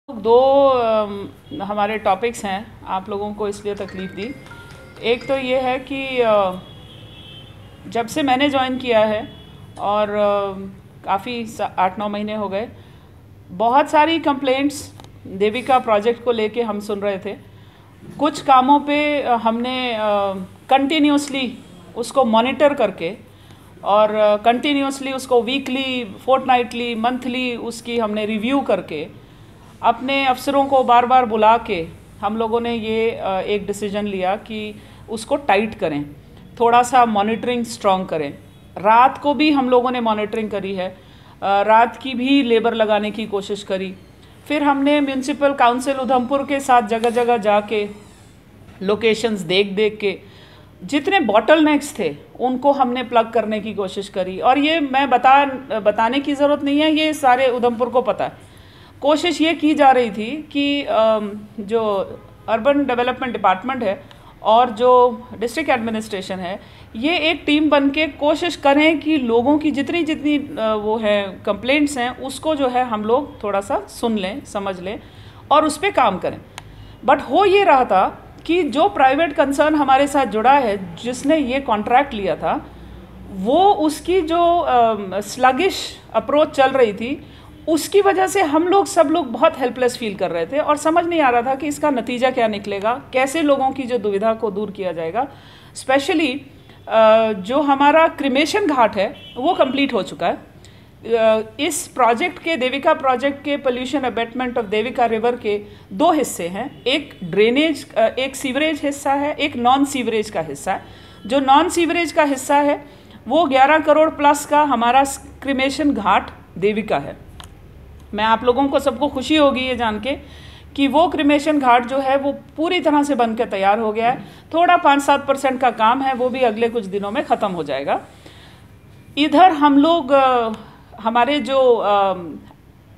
दो हमारे टॉपिक्स हैं आप लोगों को इसलिए तकलीफ़ दी। एक तो ये है कि जब से मैंने ज्वाइन किया है और काफ़ी 8-9 महीने हो गए, बहुत सारी कंप्लेंट्स देविका प्रोजेक्ट को लेके हम सुन रहे थे। कुछ कामों पे हमने कंटिन्यूसली उसको मॉनिटर करके और कंटिन्यूसली उसको वीकली, फोर्टनाइटली, मंथली उसकी हमने रिव्यू करके अपने अफसरों को बार बार बुला के हम लोगों ने ये एक डिसीजन लिया कि उसको टाइट करें, थोड़ा सा मॉनिटरिंग स्ट्रॉन्ग करें। रात को भी हम लोगों ने मॉनिटरिंग करी है, रात की भी लेबर लगाने की कोशिश करी। फिर हमने म्यूनसिपल काउंसिल उधमपुर के साथ जगह जगह जाके लोकेशंस देख देख के जितने बॉटलनेक्स थे उनको हमने प्लग करने की कोशिश करी। और ये मैं बताने की ज़रूरत नहीं है, ये सारे उधमपुर को पता है। कोशिश ये की जा रही थी कि जो अर्बन डेवलपमेंट डिपार्टमेंट है और जो डिस्ट्रिक्ट एडमिनिस्ट्रेशन है, ये एक टीम बन के कोशिश करें कि लोगों की जितनी जितनी वो है कंप्लेंट्स हैं उसको जो है हम लोग थोड़ा सा सुन लें, समझ लें और उस पर काम करें। बट हो ये रहा था कि जो प्राइवेट कंसर्न हमारे साथ जुड़ा है, जिसने ये कॉन्ट्रैक्ट लिया था, वो उसकी जो स्लगिश अप्रोच चल रही थी, उसकी वजह से हम लोग सब लोग बहुत हेल्पलेस फील कर रहे थे और समझ नहीं आ रहा था कि इसका नतीजा क्या निकलेगा, कैसे लोगों की जो दुविधा को दूर किया जाएगा। स्पेशली जो हमारा क्रिमेशन घाट है वो कंप्लीट हो चुका है। इस प्रोजेक्ट के, देविका प्रोजेक्ट के pollution abatement of Devika river के दो हिस्से हैं। एक ड्रेनेज, एक सीवरेज हिस्सा है, एक नॉन सीवरेज का हिस्सा है। जो नॉन सीवरेज का हिस्सा है वो 11 करोड़ प्लस का हमारा क्रिमेशन घाट देविका है। मैं आप लोगों को सबको खुशी होगी ये जान के कि वो क्रिमेशन घाट जो है वो पूरी तरह से बन के तैयार हो गया है। थोड़ा 5-7% का काम है, वो भी अगले कुछ दिनों में ख़त्म हो जाएगा। इधर हम लोग हमारे जो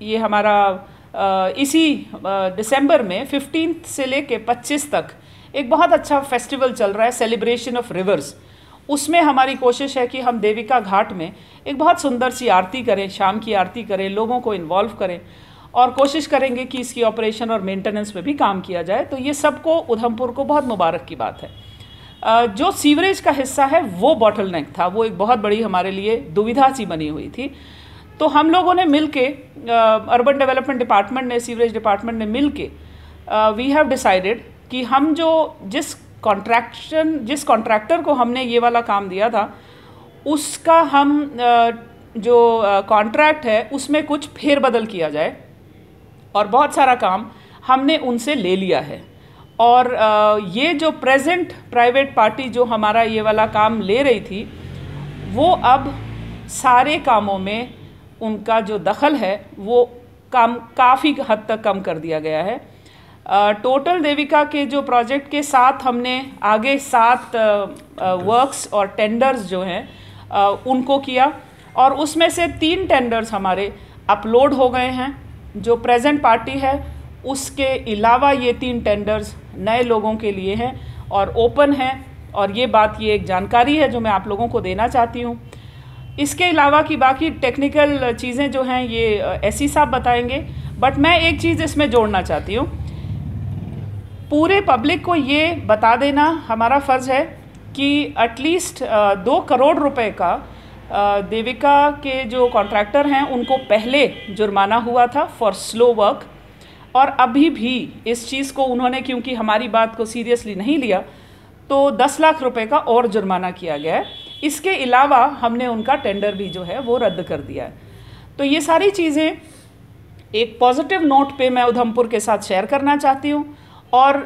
ये हमारा इसी दिसंबर में 15 से लेके 25 तक एक बहुत अच्छा फेस्टिवल चल रहा है, सेलिब्रेशन ऑफ रिवर्स। उसमें हमारी कोशिश है कि हम देविका घाट में एक बहुत सुंदर सी आरती करें, शाम की आरती करें, लोगों को इन्वॉल्व करें और कोशिश करेंगे कि इसकी ऑपरेशन और मेंटेनेंस पे भी काम किया जाए। तो ये सबको, उधमपुर को बहुत मुबारक की बात है। जो सीवरेज का हिस्सा है वो बॉटलनेक था, वो एक बहुत बड़ी हमारे लिए दुविधा सी बनी हुई थी। तो हम लोगों ने मिल के, अर्बन डेवलपमेंट डिपार्टमेंट ने, सीवरेज डिपार्टमेंट ने मिल के वी हैव डिसाइडेड कि हम जिस कॉन्ट्रैक्टर को हमने ये वाला काम दिया था, उसका हम जो कॉन्ट्रैक्ट है उसमें कुछ फेरबदल किया जाए और बहुत सारा काम हमने उनसे ले लिया है। और ये जो प्रेजेंट प्राइवेट पार्टी जो हमारा ये वाला काम ले रही थी, वो अब सारे कामों में उनका जो दखल है वो काम काफ़ी हद तक कम कर दिया गया है। टोटल देविका के जो प्रोजेक्ट के साथ हमने आगे 7 वर्क्स और टेंडर्स जो हैं उनको किया और उसमें से 3 टेंडर्स हमारे अपलोड हो गए हैं। जो प्रेजेंट पार्टी है उसके अलावा ये 3 टेंडर्स नए लोगों के लिए हैं और ओपन हैं। और ये एक जानकारी है जो मैं आप लोगों को देना चाहती हूँ। इसके अलावा की बाकी टेक्निकल चीज़ें जो हैं ये एसई साहब बताएंगे। बट मैं एक चीज़ इसमें जोड़ना चाहती हूँ, पूरे पब्लिक को ये बता देना हमारा फ़र्ज़ है कि एटलीस्ट 2 करोड़ रुपए का देविका के जो कॉन्ट्रैक्टर हैं उनको पहले जुर्माना हुआ था फॉर स्लो वर्क, और अभी भी इस चीज़ को उन्होंने, क्योंकि हमारी बात को सीरियसली नहीं लिया, तो 10 लाख रुपए का और जुर्माना किया गया है। इसके अलावा हमने उनका टेंडर भी जो है वो रद्द कर दिया है। तो ये सारी चीज़ें एक पॉजिटिव नोट पे मैं उधमपुर के साथ शेयर करना चाहती हूँ और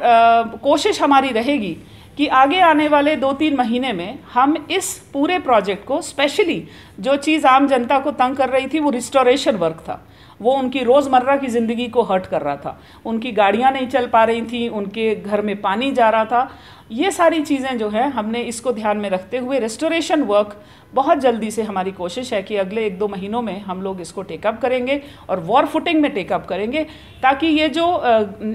कोशिश हमारी रहेगी कि आगे आने वाले 2-3 महीने में हम इस पूरे प्रोजेक्ट को, स्पेशली जो चीज़ आम जनता को तंग कर रही थी वो रिस्टोरेशन वर्क था, वो उनकी रोज़मर्रा की ज़िंदगी को हर्ट कर रहा था। उनकी गाड़ियाँ नहीं चल पा रही थी, उनके घर में पानी जा रहा था। ये सारी चीज़ें जो हैं हमने इसको ध्यान में रखते हुए रेस्टोरेशन वर्क बहुत जल्दी से, हमारी कोशिश है कि अगले 1-2 महीनों में हम लोग इसको टेकअप करेंगे और वॉर फुटिंग में टेकअप करेंगे, ताकि ये जो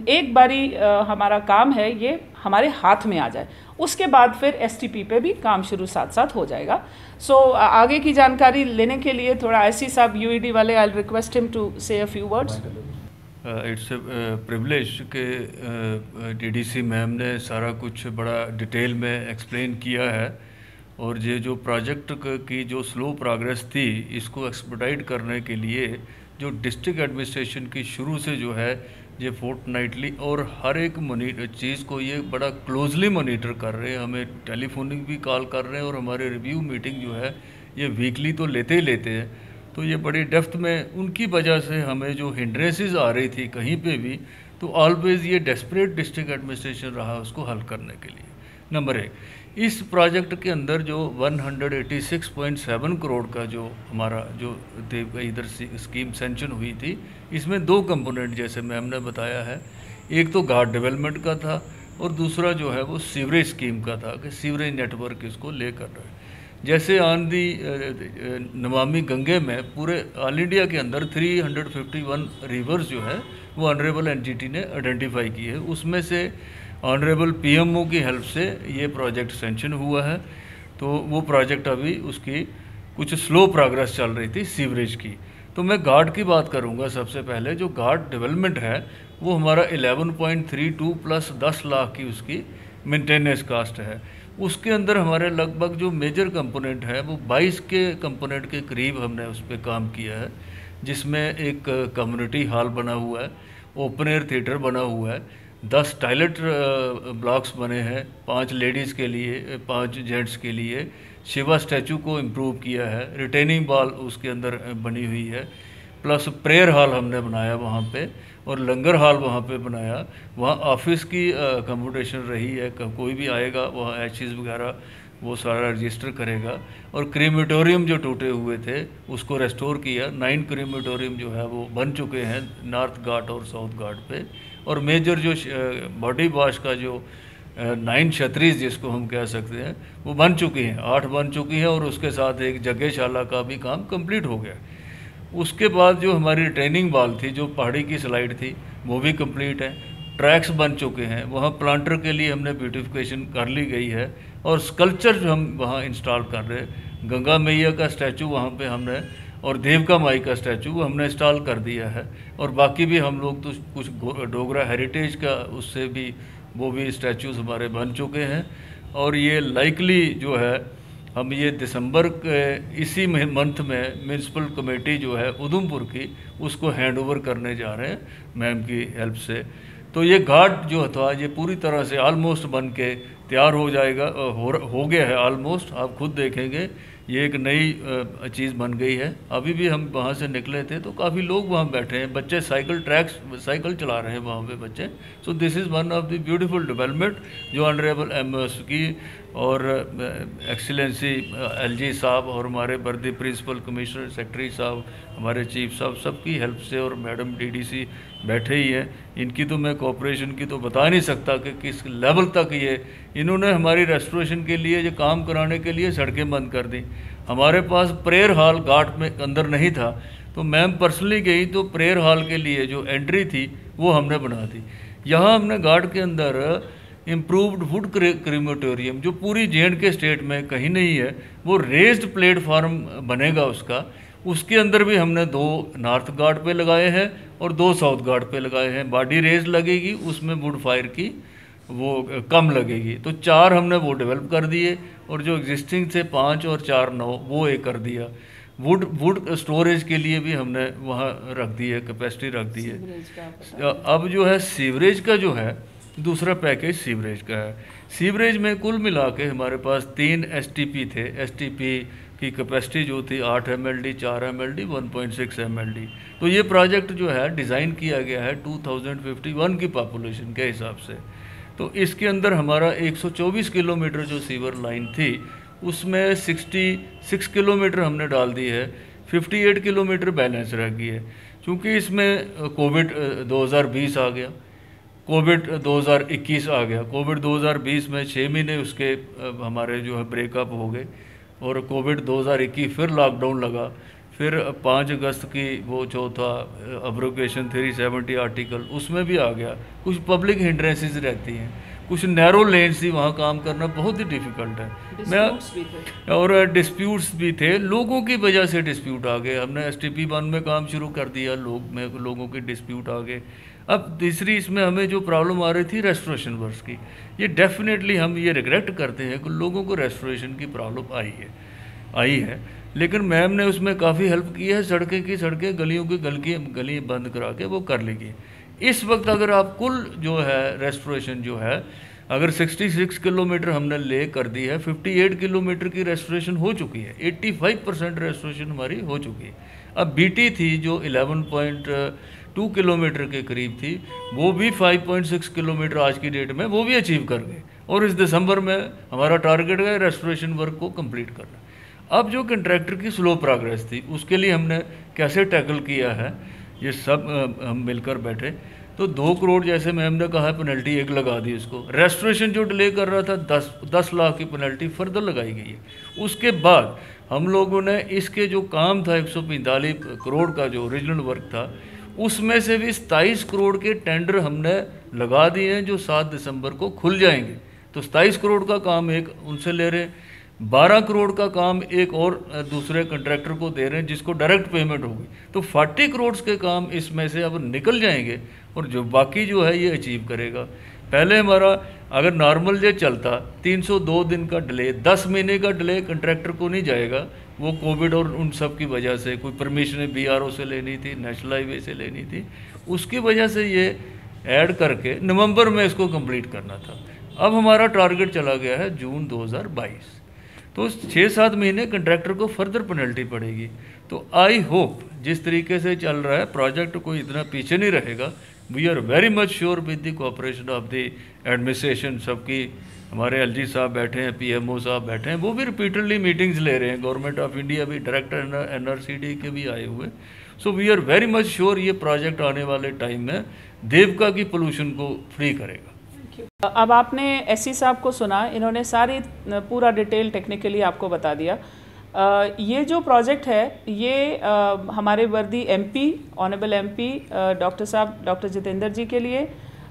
एक बारी हमारा काम है ये हमारे हाथ में आ जाए। उसके बाद फिर एसटीपी पे भी काम शुरू साथ साथ हो जाएगा। सो आगे की जानकारी लेने के लिए थोड़ा आईसी साहब यूईडी वाले, आई रिक्वेस्ट हिम टू से a few words. It's privilege के डीडीसी मैम ने सारा कुछ बड़ा डिटेल में एक्सप्लेन किया है, और ये जो प्रोजेक्ट की जो स्लो प्रोग्रेस थी इसको एक्सपर्टाइट करने के लिए जो डिस्ट्रिक्ट एडमिनिस्ट्रेशन की शुरू से जो है ये फोर्टनाइटली और हर एक चीज़ को ये बड़ा क्लोजली मॉनिटर कर रहे हैं, हमें टेलीफोनिक भी कॉल कर रहे हैं, और हमारे रिव्यू मीटिंग जो है ये वीकली तो लेते ही लेते हैं। तो ये बड़ी डेप्थ में उनकी वजह से हमें जो हिंड्रेंसेस आ रही थी कहीं पे भी, तो ऑलवेज ये डेस्परेट डिस्ट्रिक्ट एडमिनिस्ट्रेशन रहा उसको हल करने के लिए। नंबर एक, इस प्रोजेक्ट के अंदर जो 186.7 करोड़ का जो हमारा जो इधर स्कीम सेंक्शन हुई थी, इसमें दो कंपोनेंट जैसे मैम ने बताया है, एक तो घाट डेवलपमेंट का था और दूसरा जो है वो सीवरेज स्कीम का था कि सीवरेज नेटवर्क इसको ले कर रहे हैं। जैसे ऑन दी नमामि गंगे में पूरे ऑल इंडिया के अंदर 351 रिवर्स जो है वो ऑनरेबल एनजीटी ने आइडेंटिफाई की है, उसमें से ऑनरेबल पीएमओ की हेल्प से ये प्रोजेक्ट सेंक्शन हुआ है। तो वो प्रोजेक्ट अभी उसकी कुछ स्लो प्रोग्रेस चल रही थी सीवरेज की। तो मैं घाट की बात करूँगा सबसे पहले। जो घाट डेवलपमेंट है वो हमारा 11.32 प्लस 10 लाख की उसकी मेंटेनेंस कास्ट है। उसके अंदर हमारे लगभग जो मेजर कंपोनेंट है वो 22 के कंपोनेंट के करीब हमने उस पर काम किया है, जिसमें एक कम्युनिटी हॉल बना हुआ है, ओपन एयर थिएटर बना हुआ है, 10 टॉयलेट ब्लॉक्स बने हैं, 5 लेडीज़ के लिए, 5 जेंट्स के लिए, शिवा स्टैचू को इम्प्रूव किया है, रिटेनिंग वॉल उसके अंदर बनी हुई है, प्लस प्रेयर हॉल हमने बनाया वहाँ पे, और लंगर हॉल वहाँ पे बनाया। वहाँ ऑफिस की अकोमोडेशन रही है, कोई भी आएगा वहाँ एचेस वगैरह वो सारा रजिस्टर करेगा। और क्रीमेटोरियम जो टूटे हुए थे उसको रेस्टोर किया। 9 क्रीमेटोरियम जो है वो बन चुके हैं नॉर्थ घाट और साउथ घाट पे। और मेजर जो बॉडी वॉश का जो 9 छतरीज जिसको हम कह सकते हैं वो बन चुकी हैं, 8 बन चुकी हैं, और उसके साथ एक जगहशाला का भी काम कंप्लीट हो गया। उसके बाद जो हमारी ट्रेनिंग वॉल थी, जो पहाड़ी की स्लाइड थी, वो भी कंप्लीट है। ट्रैक्स बन चुके हैं, वहाँ प्लांटर के लिए हमने ब्यूटिफिकेशन कर ली गई है, और स्कल्पचर जो हम वहाँ इंस्टॉल कर रहे हैं, गंगा मैया का स्टैचू वहाँ पे हमने, और देवका माई का स्टैचू वो हमने इंस्टॉल कर दिया है। और बाकी भी हम लोग तो कुछ डोगरा हेरिटेज का उससे भी वो भी स्टैचूज़ हमारे बन चुके हैं। और ये लाइकली जो है हम ये दिसंबर के इसी मंथ में म्यूनसिपल कमेटी जो है उधमपुर की उसको हैंड ओवर करने जा रहे हैं मैम की हेल्प से। तो ये घाट जो था ये पूरी तरह से ऑलमोस्ट बन के तैयार हो जाएगा, हो गया है ऑलमोस्ट। आप खुद देखेंगे ये एक नई चीज़ बन गई है। अभी भी हम वहाँ से निकले थे तो काफ़ी लोग वहाँ बैठे हैं, बच्चे साइकिल चला रहे हैं वहाँ पे बच्चे। So this is one of the beautiful development जो ऑनरेबल एमओएस की और एक्सीलेंसी एलजी साहब और हमारे वर्दी प्रिंसिपल कमिश्नर सेक्रेटरी साहब, हमारे चीफ साहब, सबकी हेल्प से, और मैडम डीडीसी बैठे ही हैं। इनकी तो मैं कोऑपरेशन की तो बता नहीं सकता कि किस लेवल तक ये इन्होंने हमारी रेस्टोरेशन के लिए ये काम कराने के लिए सड़कें बंद कर दी। हमारे पास प्रेयर हॉल घाट में अंदर नहीं था, तो मैम पर्सनली गई तो प्रेयर हॉल के लिए जो एंट्री थी वो हमने बना दी। यहाँ हमने घाट के अंदर इम्प्रूव्ड वुड क्रीमेटोरियम जो पूरी जे.एंड.के स्टेट में कहीं नहीं है, वो रेज्ड प्लेटफार्म बनेगा उसका। उसके अंदर भी हमने 2 नॉर्थ घाट पे लगाए हैं और 2 साउथ घाट पे लगाए हैं। बॉडी रेज लगेगी, उसमें वुड फायर की वो कम लगेगी, तो 4 हमने वो डेवलप कर दिए, और जो एग्जिस्टिंग थे 5 और 4 9 वो एक कर दिया। वुड स्टोरेज के लिए भी हमने वहाँ रख दी है, कैपेसिटी रख दी है। अब जो है सीवरेज का जो है दूसरा पैकेज सीवरेज का है। सीवरेज में कुल मिला के हमारे पास 3 एसटीपी थे। एसटीपी की कैपेसिटी जो थी 8 mld, 4 mld, 1.6 mld। तो ये प्रोजेक्ट जो है डिज़ाइन किया गया है 2051 की पॉपुलेशन के हिसाब से। तो इसके अंदर हमारा 124 किलोमीटर जो सीवर लाइन थी उसमें 66 किलोमीटर हमने डाल दी है, 58 किलोमीटर बैलेंस रह गई है। क्योंकि इसमें कोविड 2020 आ गया, कोविड 2021 आ गया। कोविड 2020 में 6 महीने उसके हमारे जो है ब्रेकअप हो गए, और कोविड 2021 फिर लॉकडाउन लगा। फिर 5 अगस्त की वो जो था अब्रोगेशन 370 आर्टिकल उसमें भी आ गया। कुछ पब्लिक हिंड्रेंसेस रहती हैं, कुछ नैरो लेन्स थी, वहाँ काम करना बहुत ही डिफ़िकल्ट है। और डिस्प्यूट्स भी थे, लोगों की वजह से डिस्प्यूट आ गए। हमने STP1 में काम शुरू कर दिया, लोगों के डिस्प्यूट आ गए। अब तीसरी इसमें हमें जो प्रॉब्लम आ रही थी रेस्टोरेशन वर्क्स की, ये डेफिनेटली हम ये रिग्रेट करते हैं कि लोगों को रेस्टोरेशन की प्रॉब्लम आई है, लेकिन मैम ने उसमें काफ़ी हेल्प की है। सड़कें गलियों की गली बंद करा के वो कर लेगी। इस वक्त अगर आप कुल जो है रेस्टोरेशन जो है, अगर 66 किलोमीटर हमने ले कर दी है, 58 किलोमीटर की रेस्टोरेशन हो चुकी है, 85% रेस्टोरेशन हमारी हो चुकी है। अब BT थी जो 11.2 किलोमीटर के करीब थी, वो भी 5.6 किलोमीटर आज की डेट में वो भी अचीव कर गए। और इस दिसंबर में हमारा टारगेट है रेस्टोरेशन वर्क को कंप्लीट करना। अब जो कंट्रैक्टर की स्लो प्रोग्रेस थी, उसके लिए हमने कैसे टैकल किया है, ये सब हम मिलकर बैठे तो 2 करोड़ जैसे मैम ने कहा पेनल्टी एक लगा दी उसको। रेस्टोरेशन जो डिले कर रहा था 10 लाख की पेनल्टी फर्दर लगाई गई है। उसके बाद हम लोगों ने इसके जो काम था 145 करोड़ का जो ओरिजिनल वर्क था, उसमें से भी 27 करोड़ के टेंडर हमने लगा दिए हैं जो 7 दिसंबर को खुल जाएंगे। तो 27 करोड़ का काम एक उनसे ले रहे हैं, 12 करोड़ का काम एक और दूसरे कॉन्ट्रैक्टर को दे रहे हैं जिसको डायरेक्ट पेमेंट होगी। तो 40 करोड़ के काम इसमें से अब निकल जाएंगे और जो बाकी जो है ये अचीव करेगा। पहले हमारा अगर नॉर्मल ये चलता 302 दिन का डिले, 10 महीने का डिले कॉन्ट्रैक्टर को नहीं जाएगा। वो कोविड और उन सब की वजह से कोई परमिशन BRO से लेनी थी, नेशनल हाईवे से लेनी थी, उसकी वजह से ये ऐड करके नवंबर में इसको कंप्लीट करना था। अब हमारा टारगेट चला गया है जून 2022। तो 6-7 महीने कंट्रैक्टर को फर्दर पेनल्टी पड़ेगी। तो आई होप जिस तरीके से चल रहा है प्रोजेक्ट कोई इतना पीछे नहीं रहेगा। We are very much sure with the cooperation of the administration. सबकी हमारे LG साहब बैठे हैं, PMO साहब बैठे हैं, वो भी रिपीटेडली मीटिंग्स ले रहे हैं। गवर्नमेंट ऑफ इंडिया भी, डायरेक्टर NRCD के भी आए हुए। So we are very much sure ये प्रोजेक्ट आने वाले टाइम में देवका की पोल्यूशन को फ्री करेगा। अब आपने SC साहब को सुना, इन्होंने सारी पूरा डिटेल टेक्निकली आपको बता दिया। ये जो प्रोजेक्ट है ये हमारे वर्दी MP, ऑनरेबल MP डॉक्टर साहब डॉक्टर जितेंद्र जी के लिए,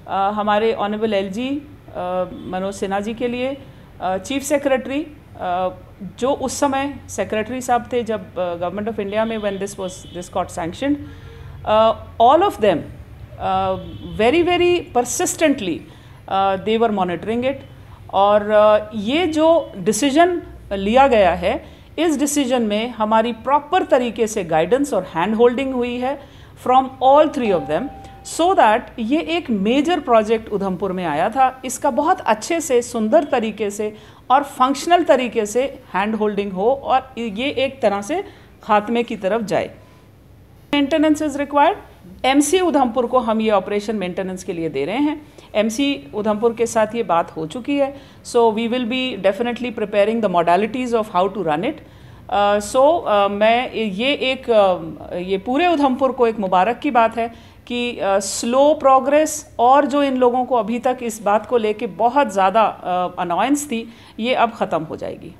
हमारे ऑनरेबल LG मनोज सिन्हा जी के लिए, चीफ सेक्रेटरी जो उस समय सेक्रेटरी साहब थे जब गवर्नमेंट ऑफ इंडिया में when this got sanctioned, all of them very persistently they were monitoring it. और ये जो डिसीजन लिया गया है, इस डिसीजन में हमारी प्रॉपर तरीके से गाइडेंस और हैंड होल्डिंग हुई है from all 3 of them, so that ये एक मेजर प्रोजेक्ट उधमपुर में आया था, इसका बहुत अच्छे से, सुंदर तरीके से और फंक्शनल तरीके से हैंड होल्डिंग हो और ये एक तरह से खात्मे की तरफ जाए। Maintenance is required. MC Udhampur को हम ये ऑपरेशन मेंटेनेंस के लिए दे रहे हैं। MC उधमपुर के साथ ये बात हो चुकी है। So we will be definitely preparing the modalities of how to run it. मैं ये पूरे उधमपुर को एक मुबारक की बात है कि स्लो प्रोग्रेस और जो इन लोगों को अभी तक इस बात को लेके बहुत ज़्यादा अनॉयंस थी, ये अब ख़त्म हो जाएगी।